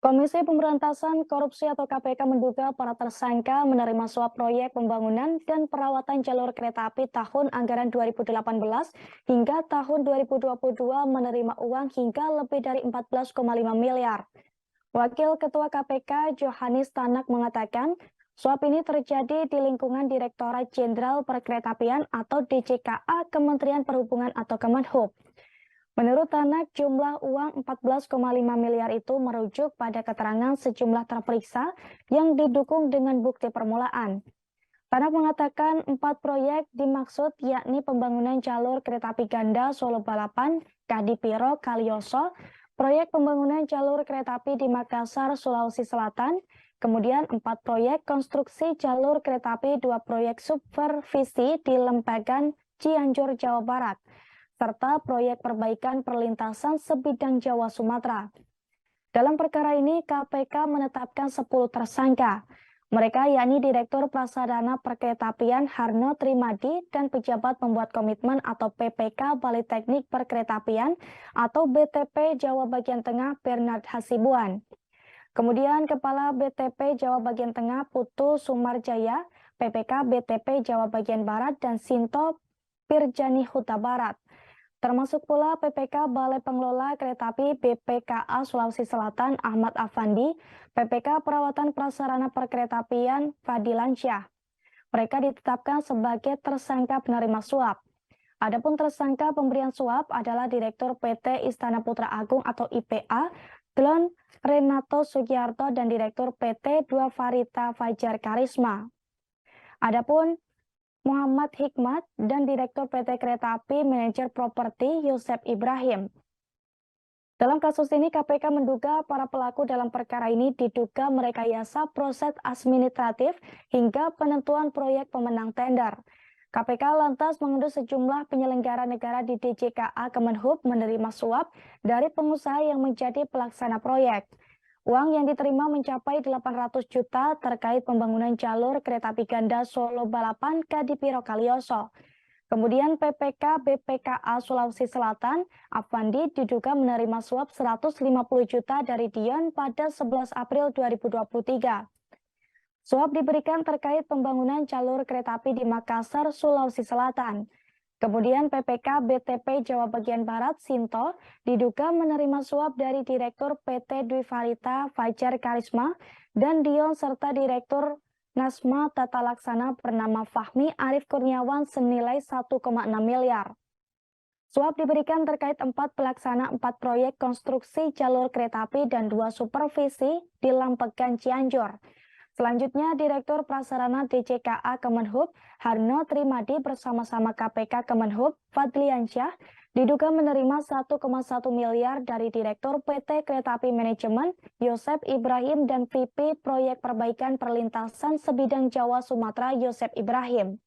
Komisi Pemberantasan Korupsi atau KPK menduga para tersangka menerima suap proyek pembangunan dan perawatan jalur kereta api tahun anggaran 2018 hingga tahun 2022 menerima uang hingga lebih dari 14,5 miliar. Wakil Ketua KPK Johanis Tanak mengatakan, suap ini terjadi di lingkungan Direktorat Jenderal Perkeretaapian atau DJKA Kementerian Perhubungan atau Kemenhub. Menurut Tanak, jumlah uang 14,5 miliar itu merujuk pada keterangan sejumlah terperiksa yang didukung dengan bukti permulaan. Tanak mengatakan 4 proyek dimaksud yakni pembangunan jalur kereta api ganda Solo Balapan, Kadipiro, Kalioso, proyek pembangunan jalur kereta api di Makassar, Sulawesi Selatan, kemudian 4 proyek konstruksi jalur kereta api, 2 proyek supervisi di Lembagan Cianjur, Jawa Barat, serta proyek perbaikan perlintasan sebidang Jawa Sumatera. Dalam perkara ini, KPK menetapkan 10 tersangka. Mereka yakni Direktur Prasarana Perkeretaapian Harno Trimadi dan pejabat pembuat komitmen atau PPK Balai Teknik Perkeretaapian atau BTP Jawa Bagian Tengah Bernard Hasibuan. Kemudian Kepala BTP Jawa Bagian Tengah Putu Sumarjaya, PPK BTP Jawa Bagian Barat dan Sinto Pirjani Huta Barat. Termasuk pula PPK Balai Pengelola Kereta Api BPKA Sulawesi Selatan Ahmad Afandi, PPK Perawatan Prasarana Perkeretaapian Fadilansyah. Mereka ditetapkan sebagai tersangka penerima suap. Adapun tersangka pemberian suap adalah Direktur PT Istana Putra Agung atau IPA, Glon Renato Sugiarto dan Direktur PT Dua Farita Fajar Karisma. Adapun Muhammad Hikmat dan Direktur PT Kereta Api Manajer Properti Yosep Ibrahim. Dalam kasus ini KPK menduga para pelaku dalam perkara ini diduga merekayasa proses administratif hingga penentuan proyek pemenang tender. KPK lantas menuduh sejumlah penyelenggara negara di DJKA Kemenhub menerima suap dari pengusaha yang menjadi pelaksana proyek. Uang yang diterima mencapai 800 juta terkait pembangunan jalur kereta api ganda Solo Balapan Kadipiro Kalioso. Kemudian PPK BPKA Sulawesi Selatan, Afandi diduga menerima suap 150 juta dari Dion pada 11 April 2023. Suap diberikan terkait pembangunan jalur kereta api di Makassar, Sulawesi Selatan. Kemudian PPK BTP Jawa Bagian Barat Sinto diduga menerima suap dari Direktur PT Dwi Farita Fajar Karisma dan Dion serta Direktur Nasma Tata Laksana bernama Fahmi Arif Kurniawan senilai 1,6 miliar. Suap diberikan terkait 4 pelaksana 4 proyek konstruksi jalur kereta api dan 2 supervisi di Lampegan Cianjur. Selanjutnya, Direktur Prasarana DJKA Kemenhub Harno Trimadi bersama-sama KPK Kemenhub Fadliansyah diduga menerima 1,1 miliar dari Direktur PT Kereta Api Manajemen Yosep Ibrahim dan VP Proyek Perbaikan Perlintasan Sebidang Jawa Sumatera Yosep Ibrahim.